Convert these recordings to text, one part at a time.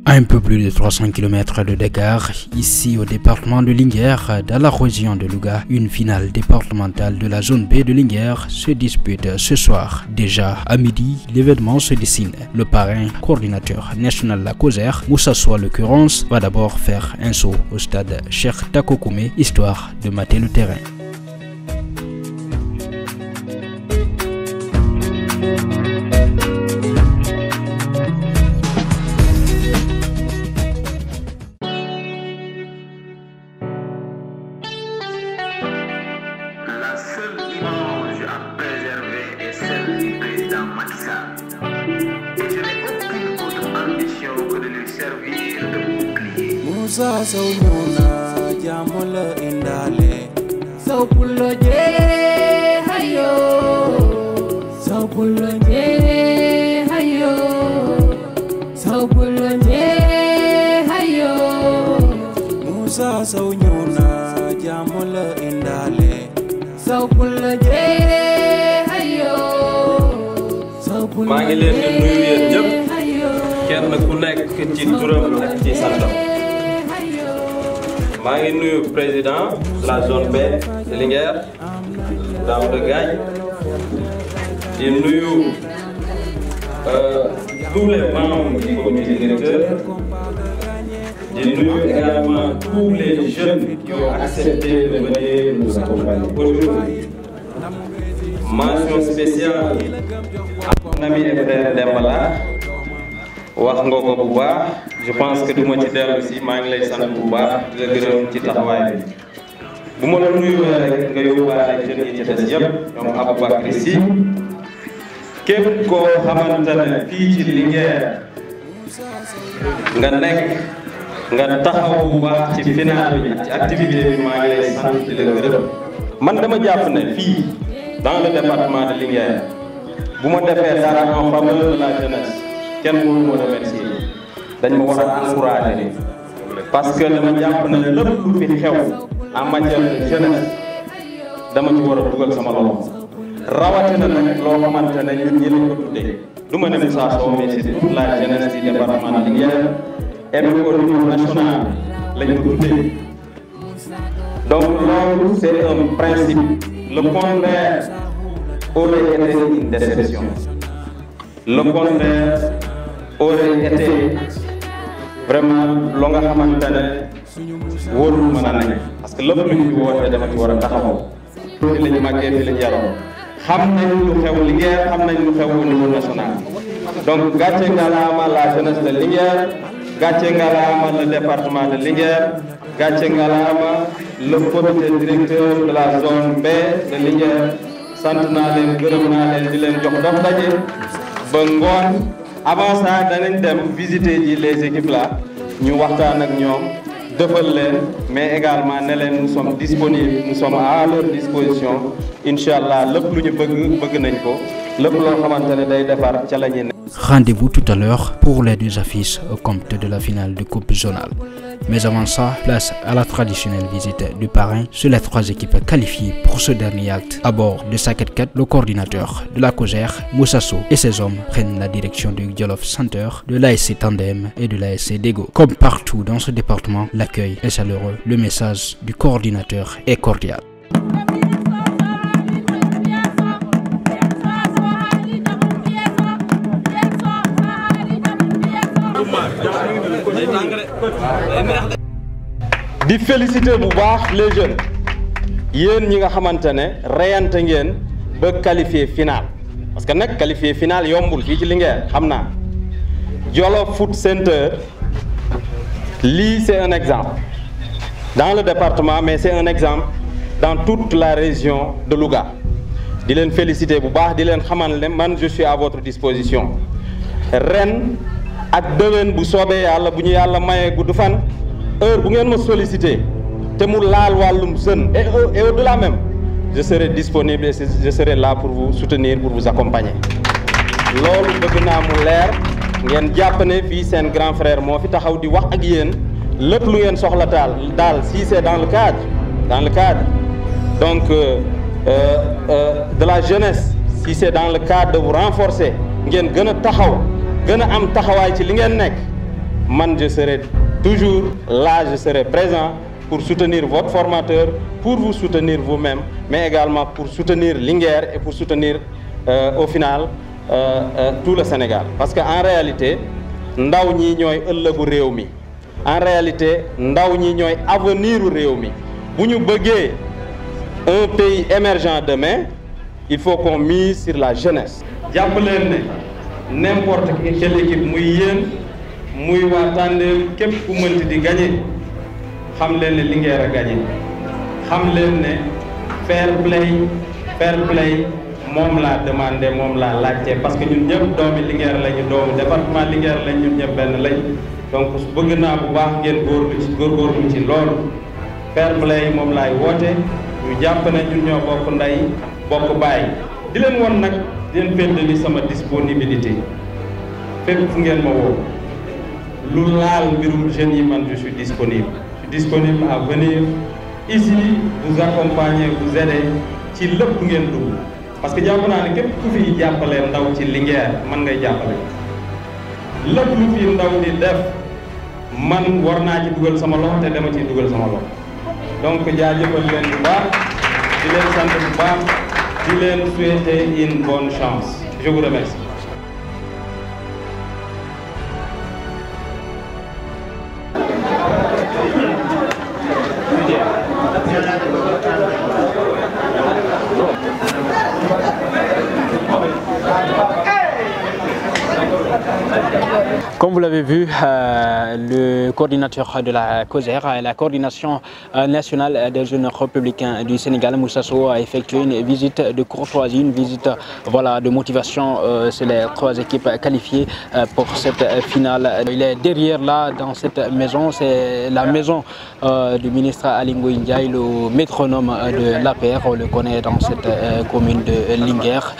À un peu plus de 300 km de Dakar, ici au département de Linguère, dans la région de Louga, une finale départementale de la zone B de Linguère se dispute ce soir. Déjà à midi, l'événement se dessine. Le parrain, coordinateur national de la COSER, Moussa Sow en l'occurrence, va d'abord faire un saut au stade Cheikh Tako Koumé, histoire de mater le terrain. La seule image à préserver est celle du président Macky Sall. Et je n'ai aucune autre ambition que de lui servir de bouclier. Moussa Sow ñuna jamula indale Sow pullo je hayo Sow pullo je hayo Sow pullo je hayo Moussa Sow ñuna jamula indale maa ngi leen di nuyu yéen ñëpp kenn ku nekk ci turam ak ci santam maa ngi nuyu président de la zone B de Linguère Daouda Gaye di nuyu tous les membres du comité directeur di nuyu également tous les jeunes qui ont accepté de venir nous accompagner aujourd'hui. Mention spéciale à mon ami et frère Dembala wax nga ko bu baax je pense que du ma ci dellu si maa ngi lay sant bu baax di la gërëm ci taxawaay bi bu ma la nuyuwee rek nga yóbbaale jeunes yi ci des yëpp ñoom Aboubacry Sy képp koo xamante ne fii ci Linguère nga nekk nga taxaw bu baax ci final bi ci activité bi maa ngi lay sant di la gërëm man dama jàpp ne fii dans le département de Linguère bu ma defee dara en faveur de la jeunesse kenn mënu ma remercier dañ ma war a encourager parce que dama jàpp ne lépp lu fi xew en matière de jeunesse dama ci war a dugal sama loxo rawatina nag loo xamante ne ñun ñi lañ ko tuddee du ma ne Moussa Sow mais c'est toute la jeunesse du département de Linguère et au niveau national lañ ko tuddee donc loolu c'est un principe. Le contraire aurait été une déception. Le contraire aurait été vraiment lo nga xamante ne wóorul mën a nekk parce que lépp lu ñu woote dafa ci war a taxaw fi la ñu màggee fi la ñu yaroo xam nañ lu xew Linguère xam nañ lu xew au niveau national donc gàcce ngalaama la jeunesse de Linguère gàcce ngalaama le département de Linguère gàcce ngalaama le comité directeur de la zone B de Linguère sant naa leen gërëm naa leen di leen jox dox daje ba ngoon avant ça danañ dem visiter ji les équipes là ñu waxtaan ak ñoom defal leen mais également ne leen nous sommes disponibles nous sommes à leur disposition incha allah lépp lu ñu bëgg nañ ko lépp loo xamante ne day defar ca la ñuy ne. Rendez-vous tout à l'heure pour les deux affiches au compte de la finale de coupe zonale. Mais avant ça, place à la traditionnelle visite du parrain sur les trois équipes qualifiées pour ce dernier acte. À bord de sa 4x4, le coordinateur de la COSER, Moussa Sow, et ses hommes prennent la direction du Jolof Center, de l'ASC Tandem et de l'ASC Dego. Comme partout dans ce département, l'accueil est chaleureux. Le message du coordinateur est cordial. di féliciter bu baax les jeunes yéen ñi nga xamante ne reyante ngeen ba qualifier final parce que nag qualifier final yombul fii ci Linguère xam naa Jolof Foot Center lii c'est un exemple dans le département mais c'est un exemple dans toute la région de Louga di leen féliciter bu baax di leen xamal ne man je suis à votre disposition ren ak déwén bu soobee yàlla bu ñu yàlla mayee gudd fan heure bu ngeen ma solliciter te mu laal wàllum jeune et au-delà même je serai disponible et je serai là pour vous soutenir pour vous accompagner loolu bëgg naa mu leer ngeen jàpp ne fii seen grand frère moo fi taxaw di wax ak yéen lépp lu ngeen soxla daal si c'est dans le cadre donc de la jeunesse si c'est dans le cadre de vous renforcer ngeen gën a taxaw gën a am taxawaay ci li ngeen nekk man je serai toujours là, je serai présent pour soutenir votre formateur, pour vous soutenir vous-même, mais également pour soutenir Linguère et pour soutenir au final tout le Sénégal. Parce qu'en réalité, ndaw ñi ñooy ëllëgu réew mi. En réalité, ndaw ñi ñooy avenir u réew mi. Bu ñu bëggee un pays émergent demain, il faut qu'on mise sur la jeunesse. jàpp leen ne n'importe quelle équipe muy yéen muy waa Tandem képp ku mënti di gagné xam leen ne Linguère a gagné xam leen ne fair play moom laa demandé moom laa laajte parce que ñun ñëpp doomi Linguère lañu doomu département Linguère lañ ñun ñëpp benn lañ donc bëgg naa bu baax ngeen góorgóorlu ci loolu fair play moom laay woote ñu jàpp ne ñun ñoo bokk ndey bokk baay di leen won nag di leen feddali sama disponibilité fépp fu ngeen ma woo lu laal mbirum jeunes yi man je suis disponible à venir ici vous accompagner vous aider ci lépp ngeen dugg parce que jàpp naa ne képp ku fi jàppale ndaw ci Linguère man ngay jàppale lépp lu fi ndaw di def man war naa ci dugal sama loxo te dama ciy dugal sama loxo donc jaajëfal leen bu baax di leen sant bu baax di leen souhaiter une bonne chance je vous remercie. Comme vous l'avez vu, le coordinateur de la COSER, la coordination nationale des jeunes républicains du Sénégal, Moussa Sow, a effectué une visite de courtoisie, une visite de motivation. C'est les trois équipes qualifiées pour cette finale. Il est derrière là, dans cette maison, c'est la maison du ministre Aly Ngouille Ndiaye, le métronome de l'APR, on le connaît dans cette commune de Linguère.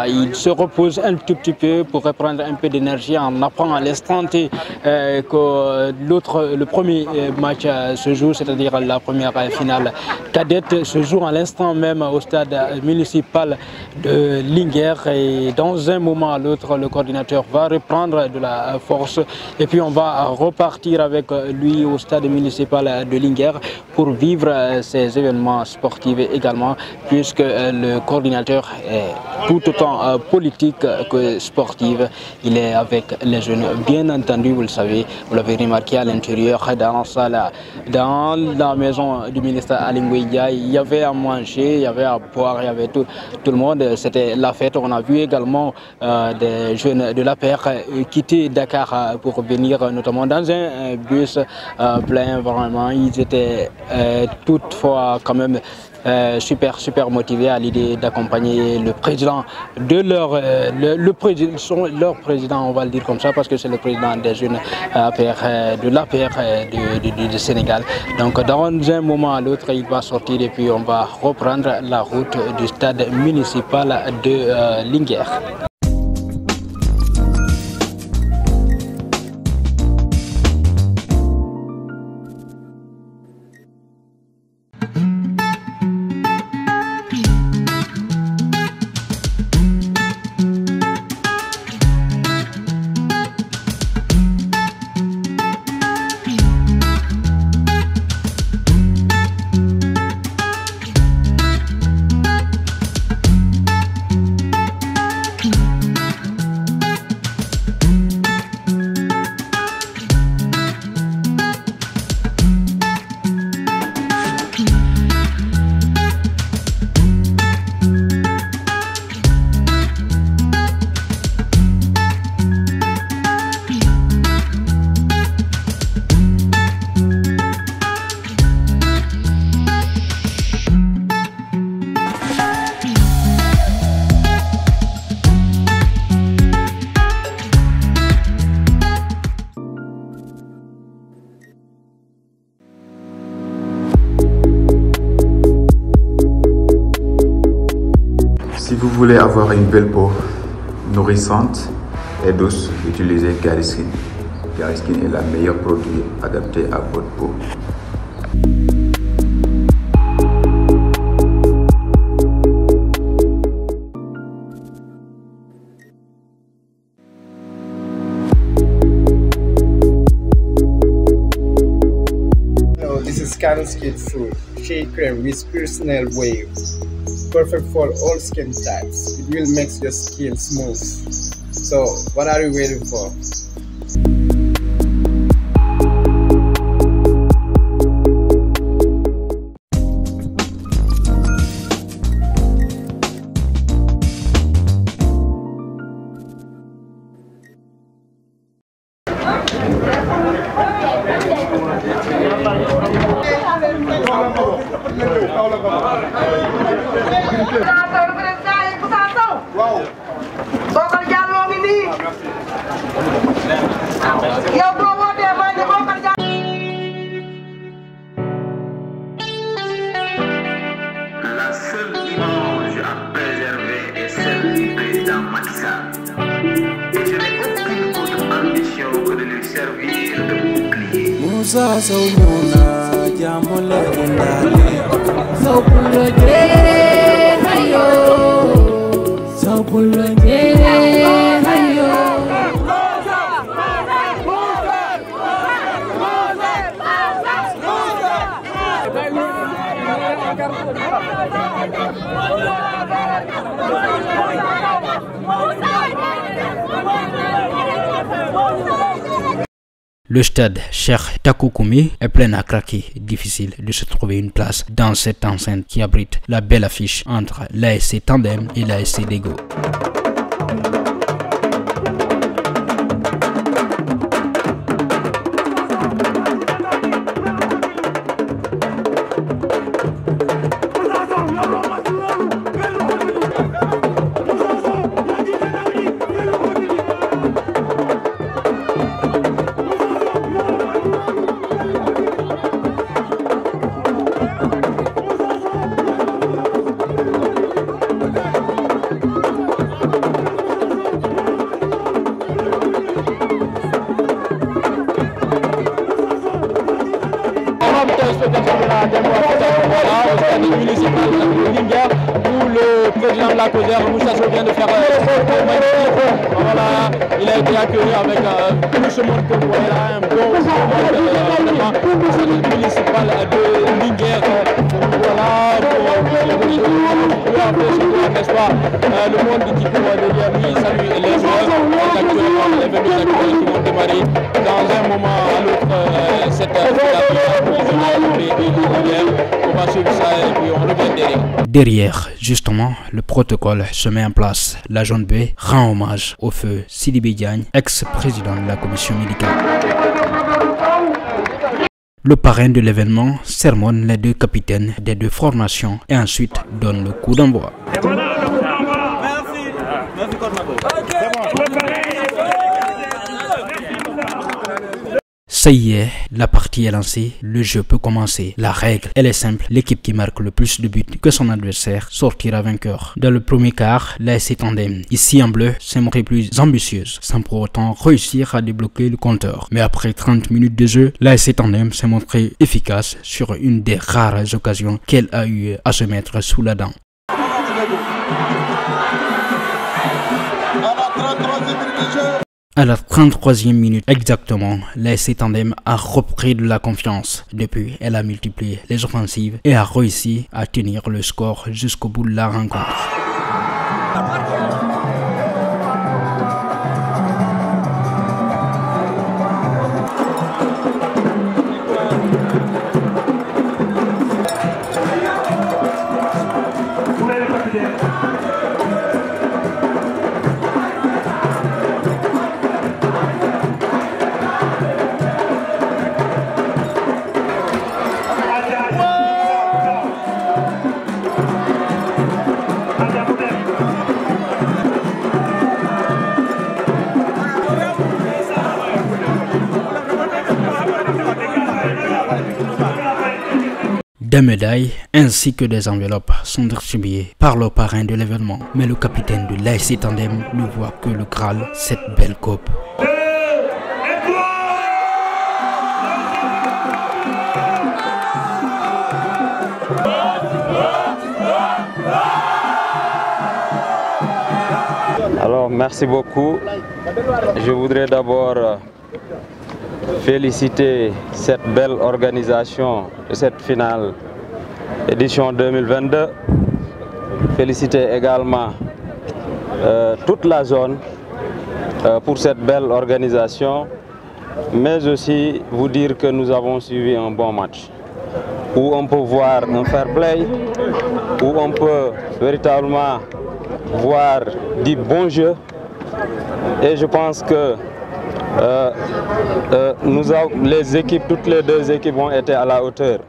Il se repose un tout petit peu pour reprendre un peu d'énergie en apprend à l'instant T que le premier match se joue, c'est-à-dire la première finale cadette se joue à l'instant même au stade municipal de Linguère et dans un moment à l'autre le coordinateur va reprendre de la force et puis on va repartir avec lui au stade municipal de Linguère pour vivre ces événements sportifs également puisque le coordinateur est tout autant politique que sportif. Il est avec les jeunes, bien entendu, vous le savez, vous l'avez remarqué à l'intérieur, dans la maison du ministre Aly Ngouille Ndiaye, il y avait à manger, il y avait à boire, il y avait tout le monde, c'était la fête. On a vu également des jeunes de l'APR quitter Dakar pour venir notamment dans un bus plein, vraiment, ils étaient toutefois quand même super motivés à l'idée d'accompagner le président de leur président, on va le dire comme ça, parce que c'est le président des jeunes de l'APR du Sénégal. Donc dans un moment à l'autre, il va sortir et puis on va reprendre la route du stade municipal de Linguère. Si vous voulez avoir une belle peau nourrissante et douce, utilisez Gariskin. Gariskin est le meilleur produit adapté à votre peau. Scan Skin Fruit Shea Cream with Personal Wave. Perfect for all skin types. It will make your skin smooth. So, what are you waiting for? La seule image à préserver est celle du président Macky Sall. Et je n'ai aucune autre ambition que de lui servir de bouclier. Musa Saumuna Jamole Indale Saupulo Je Hayo Saupulo Je Hayo Le stade Cheikh Takoukoumi est plein à craquer. Difficile de se trouver une place dans cette enceinte qui abrite la belle affiche entre l'ASC Tandem et l'ASC Dego. Où le président de la COSER, Moussa Sow, vient de faire voilà, il a été accueilli avec tout ce monde que vous voyez là, un bon conseil municipal de Linguère. Voilà, n'est-ce pas, le monde qui court derrière lui salue les joueurs actuellement, les venus actuels qui vont démarrer dans un moment à l'autre cette on va suivre ça et puis on revient derrière. Derrière, justement, le protocole se met en place. La Jaune B rend hommage au feu Sidibé Diagne, ex-président de la commission médicale. Le parrain de l'événement sermonne les deux capitaines des deux formations et ensuite donne le coup d'envoi. Ça y est, la partie est lancée, le jeu peut commencer. La règle, elle est simple, l'équipe qui marque le plus de buts que son adversaire sortira vainqueur. Dans le premier quart, l'ASC Tandem, ici en bleu, s'est montrée plus ambitieuse, sans pour autant réussir à débloquer le compteur. Mais après 30 minutes de jeu, l'ASC Tandem s'est montrée efficace sur une des rares occasions qu'elle a eu à se mettre sous la dent. À la 33e minute exactement, l'ASC Tandem a repris de la confiance. Depuis, elle a multiplié les offensives et a réussi à tenir le score jusqu'au bout de la rencontre. Des médailles ainsi que des enveloppes sont distribuées par le parrain de l'événement. Mais le capitaine de l'ASC Tandem ne voit que le Graal, cette belle coupe. Alors, merci beaucoup. Je voudrais d'abord féliciter cette belle organisation de cette finale édition 2022. Féliciter également toute la zone pour cette belle organisation, mais aussi vous dire que nous avons suivi un bon match, où on peut voir un fair play, où on peut véritablement voir du bon jeu, et je pense que les équipes, toutes les deux équipes ont été à la hauteur.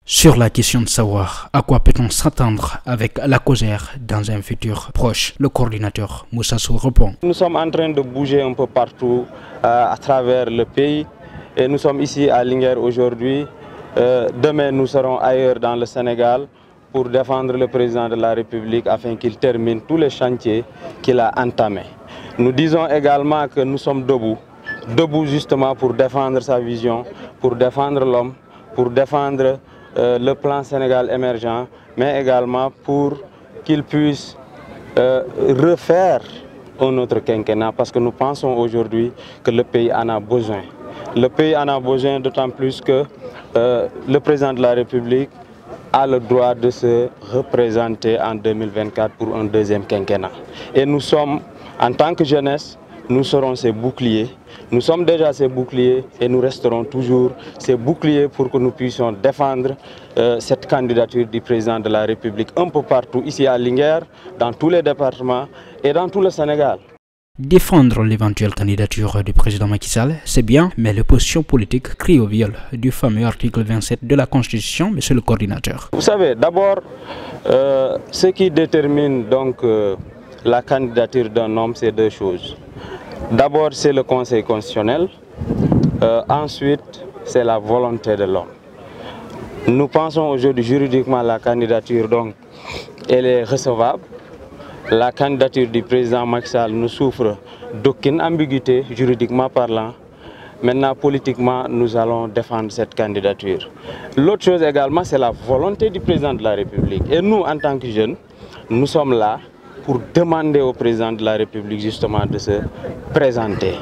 Sur la question de savoir à quoi peut-on s'attendre avec la COJER dans un futur proche, le coordinateur Moussa Sow répond. Nous sommes en train de bouger un peu partout à travers le pays, et nous sommes ici à Linguère aujourd'hui. Demain, nous serons ailleurs dans le Sénégal pour défendre le président de la République afin qu'il termine tous les chantiers qu'il a entamés. Nous disons également que nous sommes debout justement pour défendre sa vision, pour défendre l'homme, pour défendre le plan Sénégal émergent, mais également pour qu'il puisse refaire un autre quinquennat, parce que nous pensons aujourd'hui que le pays en a besoin. Le pays en a besoin d'autant plus que le président de la République a le droit de se représenter en 2024 pour un deuxième quinquennat. Et nous sommes, en tant que jeunesse, nous serons ses boucliers. Nous sommes déjà ces boucliers et nous resterons toujours ces boucliers pour que nous puissions défendre cette candidature du président de la République un peu partout, ici à Linguère, dans tous les départements et dans tout le Sénégal. Défendre l'éventuelle candidature du président Macky Sall, c'est bien, mais l'opposition politique crie au viol du fameux article 27 de la Constitution, monsieur le coordinateur. Vous savez, d'abord, ce qui détermine donc la candidature d'un homme, c'est deux choses. D'abord, c'est le Conseil constitutionnel. Ensuite, c'est la volonté de l'homme. Nous pensons aujourd'hui juridiquement la candidature, donc, elle est recevable. La candidature du président Macky Sall ne souffre d'aucune ambiguïté, juridiquement parlant. Maintenant, politiquement, nous allons défendre cette candidature. L'autre chose également, c'est la volonté du président de la République. Et nous, en tant que jeunes, nous sommes là pour demander au président de la République justement de se présenter.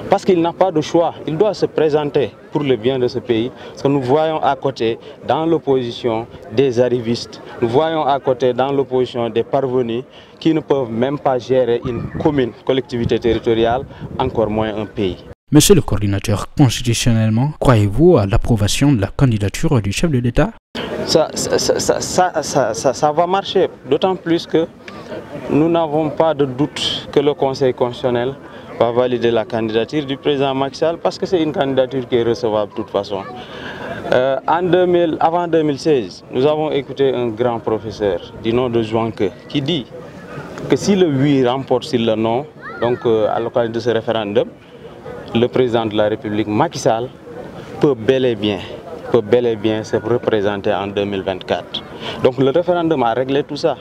Parce qu'il n'a pas de choix, il doit se présenter pour le bien de ce pays. Parce que nous voyons à côté, dans l'opposition, des arrivistes. Nous voyons à côté, dans l'opposition, des parvenus qui ne peuvent même pas gérer une commune, collectivité territoriale, encore moins un pays. Monsieur le coordinateur, constitutionnellement, croyez-vous à l'approbation de la candidature du chef de l'État? Ça va marcher, d'autant plus que nous n'avons pas de doute que le Conseil constitutionnel va valider la candidature du président Macky Sall, parce que c'est une candidature qui est recevable de toute façon. Avant 2016, nous avons écouté un grand professeur du nom de Zouanke qui dit que si le oui remporte sur le non, donc à l'occasion de ce référendum, le président de la République Macky Sall peut bel et bien se représenter en 2024. Donc le référendum a réglé tout ça.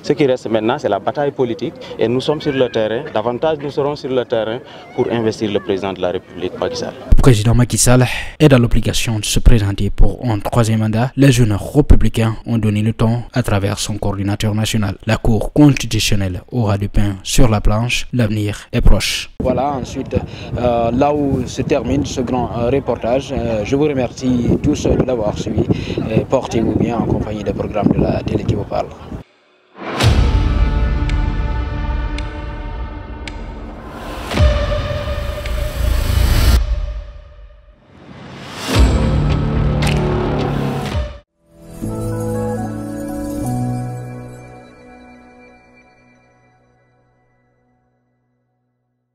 Ce qui reste maintenant, c'est la bataille politique, et nous sommes sur le terrain. Davantage, nous serons sur le terrain pour investir le président de la République, Macky Sall. Le président Macky Sall est dans l'obligation de se présenter pour un troisième mandat. Les jeunes républicains ont donné le ton à travers son coordinateur national. La Cour constitutionnelle aura du pain sur la planche. L'avenir est proche. Voilà, ensuite, là où se termine ce grand reportage, je vous remercie tous de l'avoir suivi. Portez-vous bien en compagnie des programmes de la télé qui vous parle.